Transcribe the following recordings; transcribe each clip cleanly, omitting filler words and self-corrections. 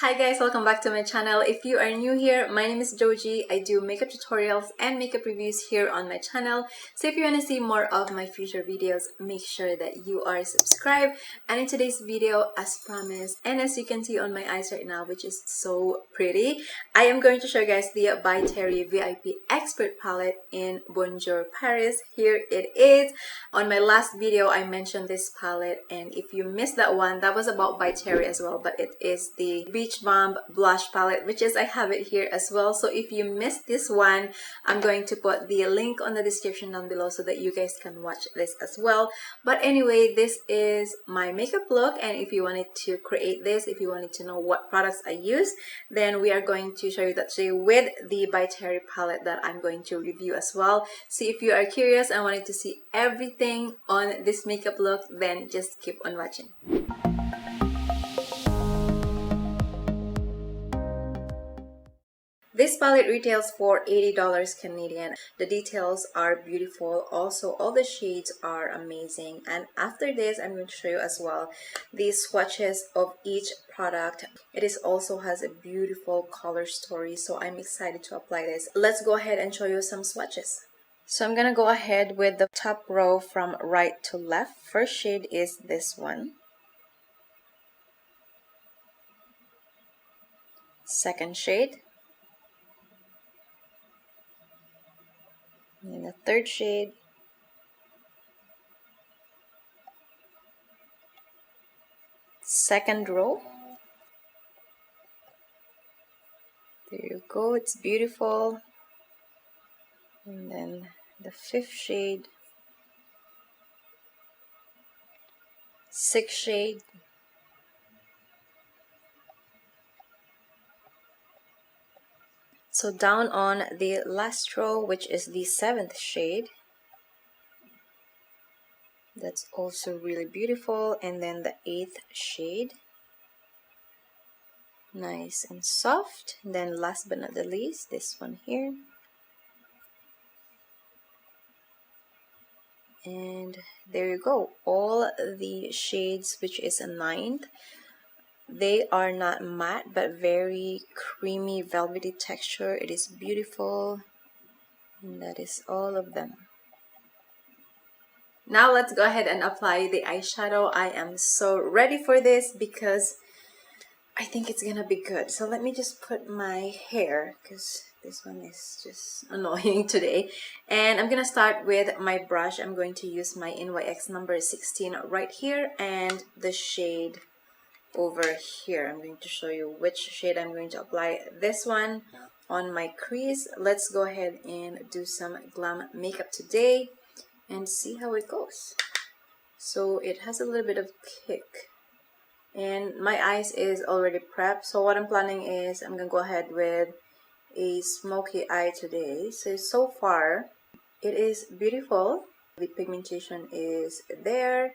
Hi guys, welcome back to my channel. If you are new here, my name is Joji. I do makeup tutorials and makeup reviews here on my channel. So if you want to see more of my future videos, make sure that you are subscribed. And in today's video, as promised, and as you can see on my eyes right now, which is so pretty, I am going to show you guys the by Terry VIP Expert Palette in Bonjour Paris. Here it is. On my last video, I mentioned this palette, and if you missed that one, that was about by Terry as well, but it is the Beach Bomb Blush Palette, which is I have it here as well. So if you missed this one, I'm going to put the link on the description down below so that you guys can watch this as well. But anyway, this is my makeup look, and if you wanted to create this, if you wanted to know what products I use, then we are going to show you that today with the by Terry palette that I'm going to review as well. So if you are curious and wanted to see everything on this makeup look, then just keep on watching. This palette retails for $80 Canadian. The details are beautiful. Also, all the shades are amazing. And after this, I'm going to show you as well the swatches of each product. It also has a beautiful color story, so I'm excited to apply this. Let's go ahead and show you some swatches. So I'm going to go ahead with the top row from right to left. First shade is this one. Second shade. And the third shade. Second row. There you go, it's beautiful. And then the fifth shade. Sixth shade. So down on the last row, which is the seventh shade. That's also really beautiful. And then the eighth shade. Nice and soft. And then last but not the least, this one here. And there you go. All the shades, which is a ninth. They are not matte, but very creamy, velvety texture. It is beautiful. And that is all of them. Now let's go ahead and apply the eyeshadow. I am so ready for this because I think it's gonna be good. So let me just put my hair, because this one is just annoying today. And I'm gonna start with my brush. I'm going to use my NYX number 16 right here and the shade over here. I'm going to show you which shade I'm going to apply. This one on my crease. Let's go ahead and do some glam makeup today and see how it goes. So it has a little bit of kick, and my eyes is already prepped. So what I'm planning is I'm gonna go ahead with a smoky eye today. So far it is beautiful. The pigmentation is there.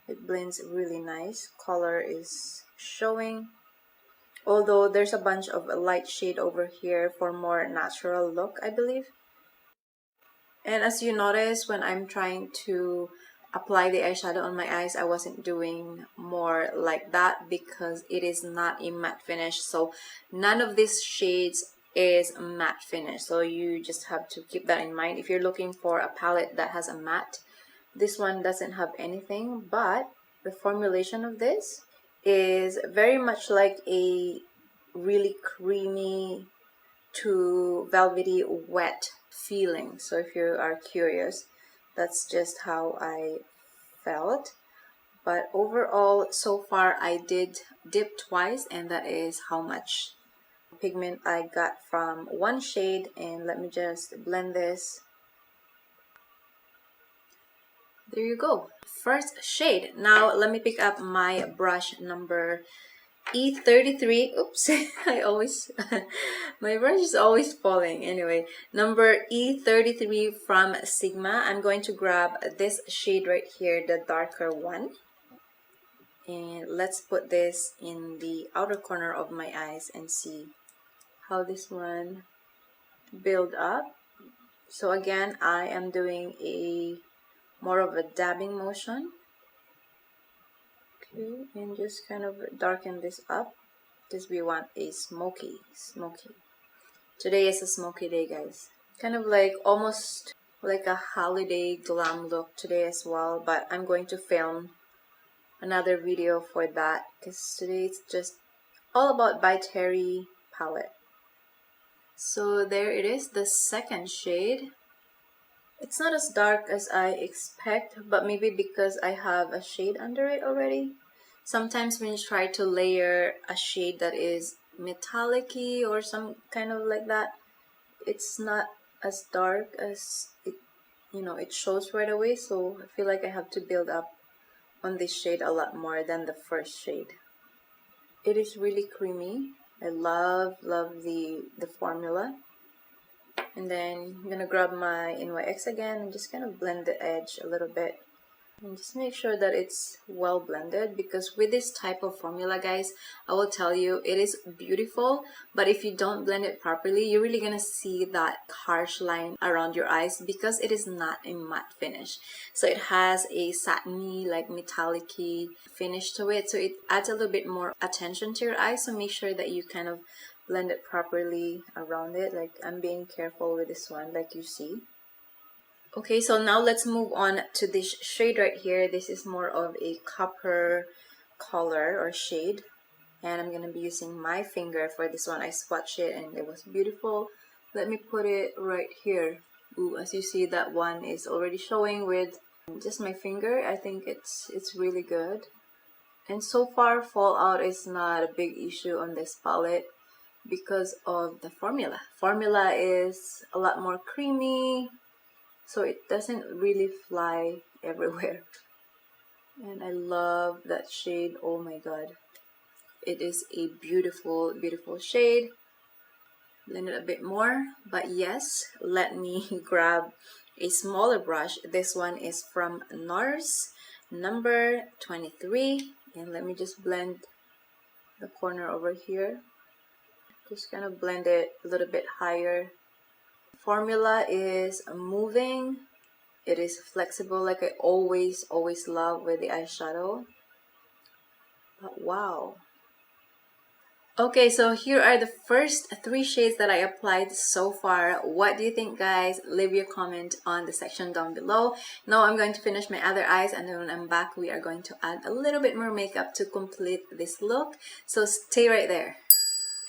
It blends really nice. Color is showing. Although there's a bunch of light shade over here for more natural look, I believe. And as you notice, when I'm trying to apply the eyeshadow on my eyes, I wasn't doing more like that because it is not a matte finish. So none of these shades is matte finish. So you just have to keep that in mind. If you're looking for a palette that has a matte, this one doesn't have anything, but the formulation of this is very much like a really creamy to velvety wet feeling. So if you are curious, that's just how I felt. But overall, so far I did dip twice, and that is how much pigment I got from one shade. And let me just blend this. There you go, first shade. Now let me pick up my brush number E33. Oops, I always my brush is always falling. Anyway, number E33 from Sigma. I'm going to grab this shade right here, the darker one, and let's put this in the outer corner of my eyes and see how this one build up. So again, I am doing a more of a dabbing motion. Okay, and just kind of darken this up. because we want a smoky. Today is a smoky day, guys. Kind of like almost like a holiday glam look today as well, but I'm going to film another video for that because today it's just all about Brightening palette. So there it is, the second shade. It's not as dark as I expect, but maybe because I have a shade under it already. Sometimes when you try to layer a shade that is metallic-y or some kind of like that, it's not as dark as it, it shows right away. So I feel like I have to build up on this shade a lot more than the first shade. It is really creamy. I love the formula. And then I'm gonna grab my NYX again and just kind of blend the edge a little bit. And just make sure that it's well blended, because with this type of formula, guys, I will tell you, it is beautiful, but if you don't blend it properly, you're really gonna see that harsh line around your eyes because it is not a matte finish. So it has a satiny, like metallic-y finish to it, so it adds a little bit more attention to your eyes. So make sure that you kind of blend it properly around it. Like, I'm being careful with this one, like you see. Okay, so now let's move on to this shade right here. This is more of a copper color or shade, and I'm gonna be using my finger for this one. I swatched it and it was beautiful. Let me put it right here. Ooh, as you see, that one is already showing with just my finger. I think it's really good. And so far, fallout is not a big issue on this palette because of the formula. Formula is a lot more creamy, so it doesn't really fly everywhere. And I love that shade. Oh my god, it is a beautiful, beautiful shade. Blend it a bit more, but yes, let me grab a smaller brush. This one is from NARS number 23, and let me just blend the corner over here. Just kind of blend it a little bit higher. Formula is moving. It is flexible, like I always love with the eyeshadow. But wow. Okay, so here are the first 3 shades that I applied so far. What do you think, guys? Leave your comment on the section down below. Now I'm going to finish my other eyes, and then when I'm back, we are going to add a little bit more makeup to complete this look. So stay right there.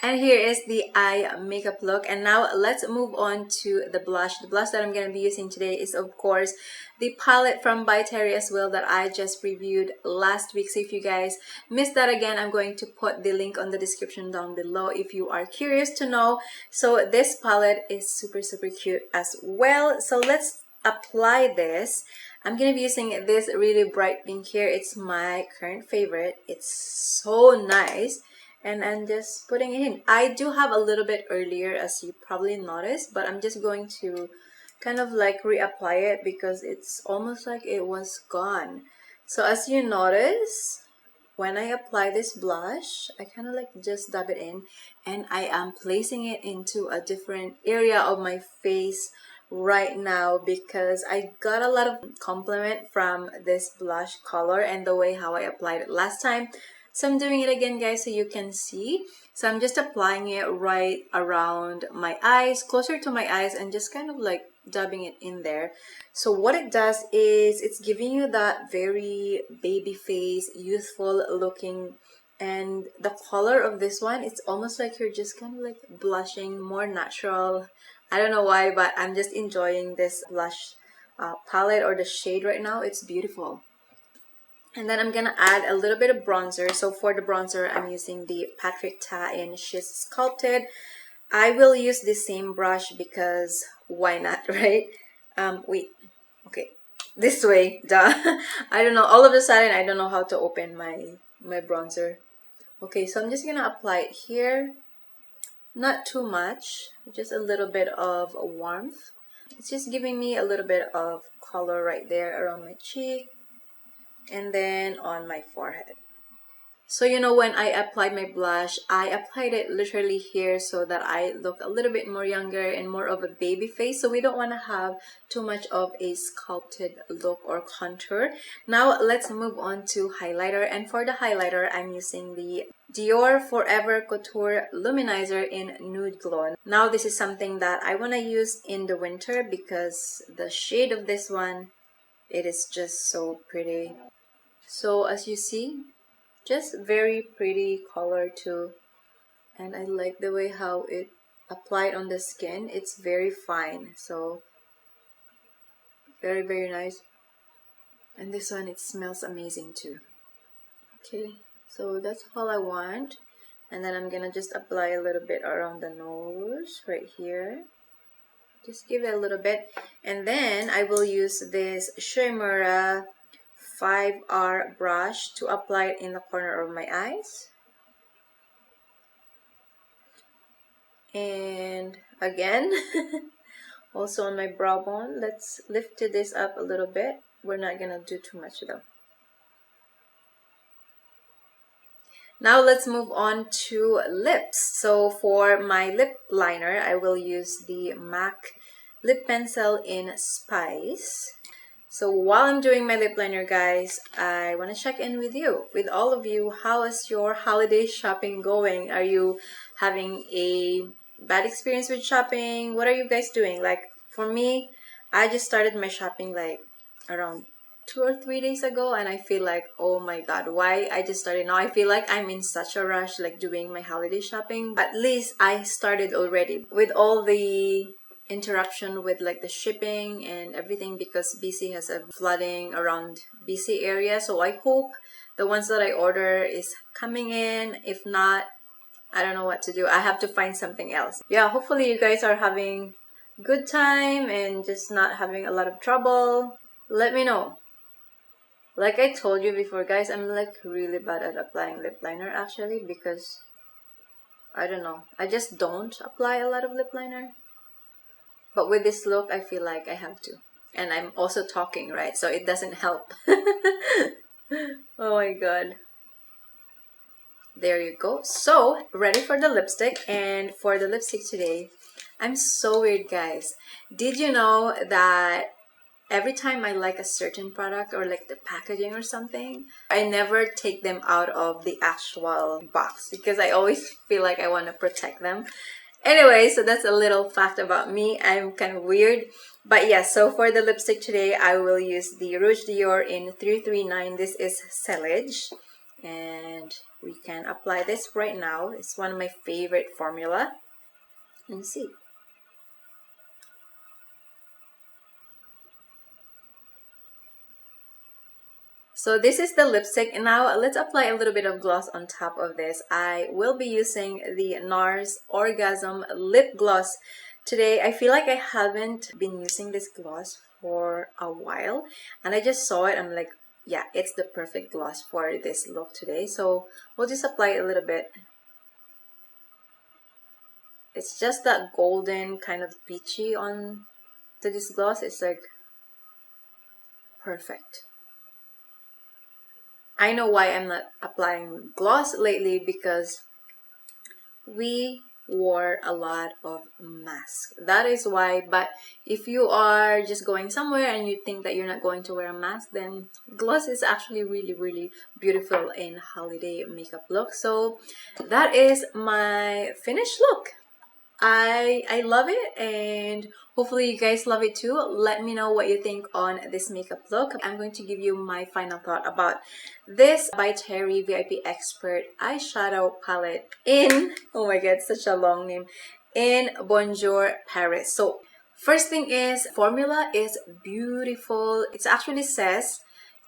And here is the eye makeup look. And now let's move on to the blush. The blush that I'm going to be using today is, of course, the palette from Brightening as well that I just reviewed last week. So if you guys missed that again, I'm going to put the link on the description down below if you are curious to know. So this palette is super cute as well. So let's apply this. I'm going to be using this really bright pink here. It's my current favorite. It's so nice. And I'm just putting it in. I do have a little bit earlier, as you probably noticed, but I'm just going to kind of like reapply it because it's almost like it was gone. So as you notice, when I apply this blush, I kind of like just dab it in, and I am placing it into a different area of my face right now because I got a lot of compliment from this blush color and the way how I applied it last time. So I'm doing it again, guys, so you can see. So I'm just applying it right around my eyes, closer to my eyes, and just kind of like dabbing it in there. So what it does is it's giving you that very baby face, youthful looking, and the color of this one, it's almost like you're just kind of like blushing, more natural. I don't know why, but I'm just enjoying this blush palette or the shade right now. It's beautiful. And then I'm gonna add a little bit of bronzer. So for the bronzer, I'm using the Patrick Ta in She's Sculpted. I will use the same brush because why not, right? Wait, okay, this way, duh. I don't know, all of a sudden, I don't know how to open my bronzer. Okay, so I'm just gonna apply it here. Not too much, just a little bit of warmth. It's just giving me a little bit of color right there around my cheek. And then on my forehead. So you know, when I applied my blush, I applied it literally here so that I look a little bit more younger and more of a baby face. So we don't want to have too much of a sculpted look or contour. Now let's move on to highlighter. And for the highlighter, I'm using the Dior Forever Couture Luminizer in Nude Glow. Now this is something that I want to use in the winter because the shade of this one, it is just so pretty. So as you see, just very pretty color too, and I like the way how it applied on the skin. It's very fine, so very nice. And this one, it smells amazing too. Okay, so that's all I want, and then I'm gonna just apply a little bit around the nose right here. Just give it a little bit, and then I will use this Shimera 5R brush to apply it in the corner of my eyes. And again, also on my brow bone. Let's lift this up a little bit. We're not gonna do too much though. Now let's move on to lips. So for my lip liner, I will use the MAC lip pencil in Spice. So while I'm doing my lip liner, guys, I want to check in with you, with all of you. How is your holiday shopping going? Are you having a bad experience with shopping? What are you guys doing? Like for me, I just started my shopping like around 2 or 3 days ago, and I feel like, oh my god, why I just started now? I feel like I'm in such a rush, like doing my holiday shopping. At least I started already with all the interruption with like the shipping and everything, because BC has a flooding around BC area. So I hope the ones that I order is coming in. If not, I don't know what to do. I have to find something else. Yeah, hopefully you guys are having good time and just not having a lot of trouble. Let me know. Like I told you before, guys, I'm like really bad at applying lip liner actually, because I don't know, I just don't apply a lot of lip liner. But with this look, I feel like I have to. And I'm also talking, right? So it doesn't help. Oh my god. There you go. So, ready for the lipstick. And for the lipstick today, I'm so weird, guys. Did you know that every time I like a certain product or like the packaging or something, I never take them out of the actual box because I always feel like I want to protect them. Anyway, so that's a little fact about me. I'm kind of weird. But yeah, so for the lipstick today, I will use the Rouge Dior in 339. This is Cellage. And we can apply this right now. It's one of my favorite formula. And see. So this is the lipstick, and now let's apply a little bit of gloss on top of this. I will be using the NARS Orgasm Lip Gloss today. I feel like I haven't been using this gloss for a while, and I just saw it. I'm like, yeah, it's the perfect gloss for this look today. So we'll just apply it a little bit. It's just that golden kind of peachy on to this gloss. It's like perfect. I know why I'm not applying gloss lately, because we wore a lot of masks. That is why. But if you are just going somewhere and you think that you're not going to wear a mask, then gloss is actually really beautiful in holiday makeup look. So that is my finished look. I love it, and hopefully you guys love it too. Let me know what you think on this makeup look. I'm going to give you my final thought about this by Terry V.I.P Expert eyeshadow palette in, oh my god, such a long name, in Bonjour Paris. So first thing is, formula is beautiful. It actually says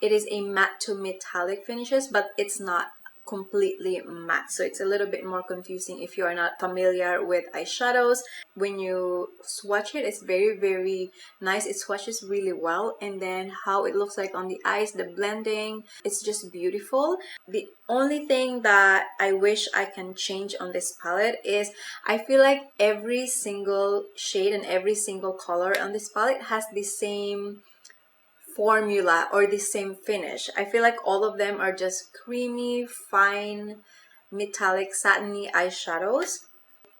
it is a matte to metallic finishes, but it's not completely matte, so it's a little bit more confusing if you are not familiar with eyeshadows. When you swatch it, it's very nice. It swatches really well, and then how it looks like on the eyes, the blending, it's just beautiful. The only thing that I wish I can change on this palette is I feel like every single shade and every single color on this palette has the same formula or the same finish. I feel like all of them are just creamy, fine, metallic, satiny eyeshadows.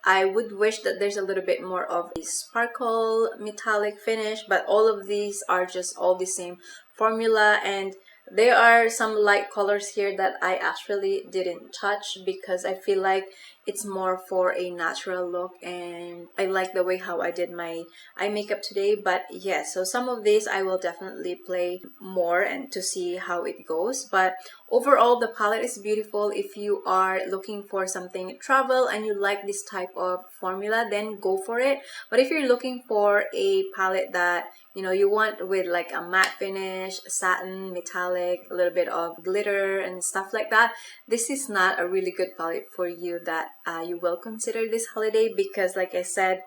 I would wish that there's a little bit more of a sparkle metallic finish, but all of these are just all the same formula, and there are some light colors here that I actually didn't touch because I feel like it's more for a natural look, and I like the way how I did my eye makeup today. But yes, so some of these I will definitely play more and to see how it goes. But overall, the palette is beautiful. If you are looking for something travel and you like this type of formula, then go for it. But if you're looking for a palette that you want with like a matte finish, satin, metallic, a little bit of glitter and stuff like that, this is not a really good palette for you that you will consider this holiday, because like I said,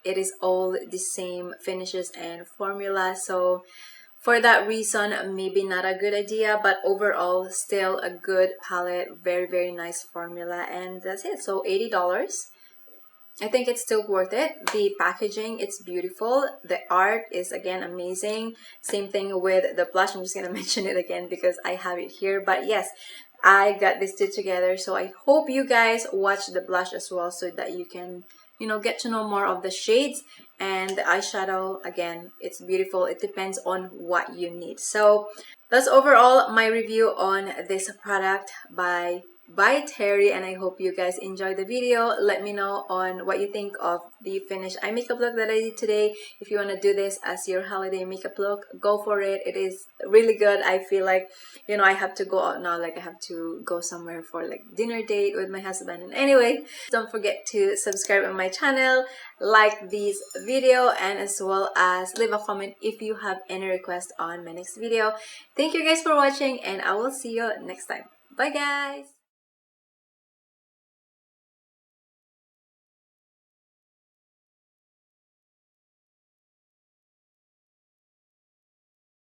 it is all the same finishes and formula. So for that reason, maybe not a good idea, but overall still a good palette. Very, very nice formula, and that's it. So $80. I think it's still worth it. The packaging, it's beautiful. The art is again amazing. Same thing with the blush. I'm just gonna mention it again because I have it here. But yes, I got this two together. So I hope you guys watch the blush as well so that you can, get to know more of the shades. And the eyeshadow, again, it's beautiful. It depends on what you need. So that's overall my review on this product by Terry, and I hope you guys enjoyed the video. Let me know on what you think of the finished eye makeup look that I did today. If you want to do this as your holiday makeup look, go for it. It is really good. I feel like, I have to go out now, like I have to go somewhere for like dinner date with my husband. And anyway, don't forget to subscribe on my channel, like this video, and as well as leave a comment if you have any requests on my next video. Thank you guys for watching, and I will see you next time. Bye guys!